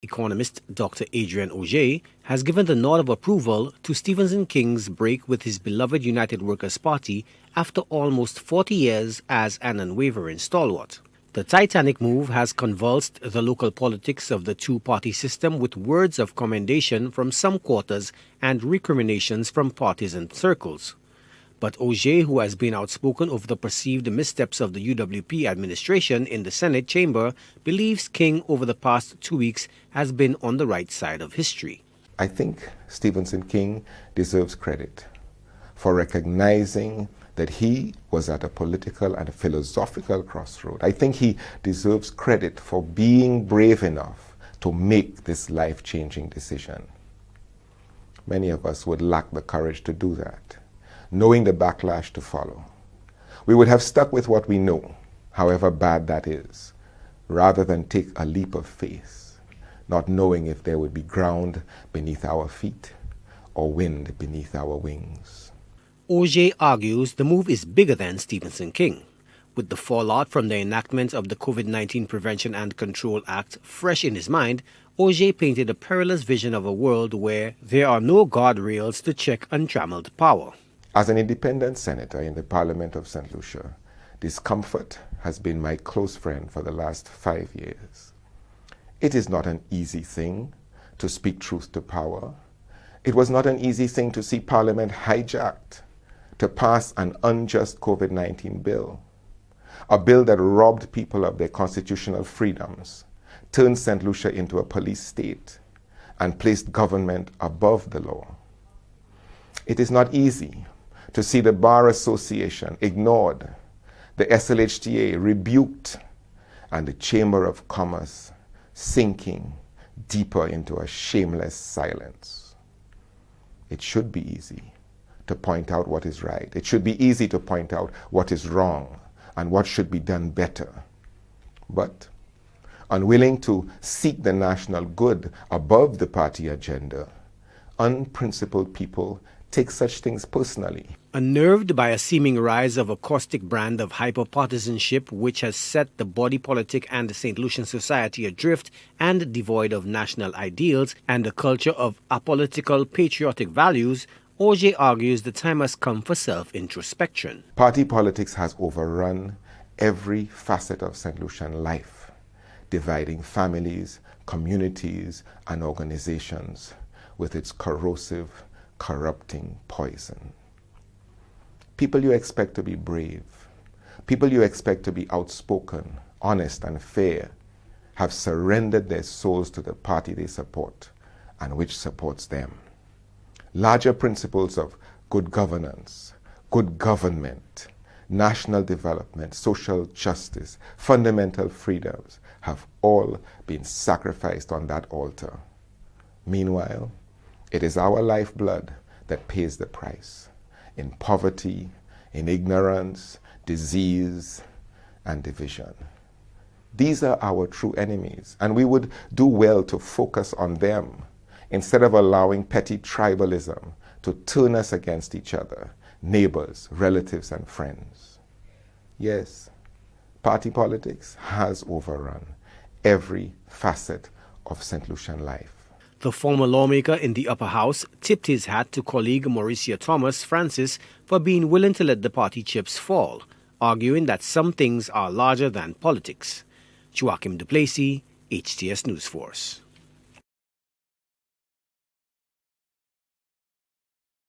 Economist Dr. Adrian Augier has given the nod of approval to Stephenson King's break with his beloved United Workers' Party after almost 40 years as an unwavering stalwart. The titanic move has convulsed the local politics of the two-party system with words of commendation from some quarters and recriminations from partisan circles. But Augier, who has been outspoken over the perceived missteps of the UWP administration in the Senate chamber, believes King over the past 2 weeks has been on the right side of history. I think Stephenson King deserves credit for recognizing that he was at a political and a philosophical crossroad. I think he deserves credit for being brave enough to make this life-changing decision. Many of us would lack the courage to do that, knowing the backlash to follow. We would have stuck with what we know, however bad that is, rather than take a leap of faith, not knowing if there would be ground beneath our feet or wind beneath our wings. Augier argues the move is bigger than Stephenson King. With the fallout from the enactment of the COVID-19 Prevention and Control Act fresh in his mind, Augier painted a perilous vision of a world where there are no guardrails to check untrammeled power. As an independent senator in the Parliament of St. Lucia, discomfort has been my close friend for the last 5 years. It is not an easy thing to speak truth to power. It was not an easy thing to see Parliament hijacked to pass an unjust COVID-19 bill, a bill that robbed people of their constitutional freedoms, turned St. Lucia into a police state, and placed government above the law. It is not easy to see the Bar Association ignored, the SLHTA rebuked, and the Chamber of Commerce sinking deeper into a shameless silence. It should be easy to point out what is right. It should be easy to point out what is wrong and what should be done better. But unwilling to seek the national good above the party agenda, unprincipled people take such things personally. Unnerved by a seeming rise of a caustic brand of hyper-partisanship which has set the body politic and the St. Lucian society adrift and devoid of national ideals and a culture of apolitical patriotic values, Augier argues the time has come for self-introspection. Party politics has overrun every facet of St. Lucian life, dividing families, communities, and organizations with its corrosive, corrupting poison. People you expect to be brave, people you expect to be outspoken, honest, and fair, have surrendered their souls to the party they support and which supports them. Larger principles of good governance, good government, national development, social justice, fundamental freedoms have all been sacrificed on that altar. Meanwhile, it is our lifeblood that pays the price in poverty, in ignorance, disease, and division. These are our true enemies, and we would do well to focus on them instead of allowing petty tribalism to turn us against each other, neighbors, relatives, and friends. Yes, party politics has overrun every facet of St. Lucian life. The former lawmaker in the upper house tipped his hat to colleague Mauricia Thomas Francis for being willing to let the party chips fall, arguing that some things are larger than politics. Joachim Duplessis, HTS News Force.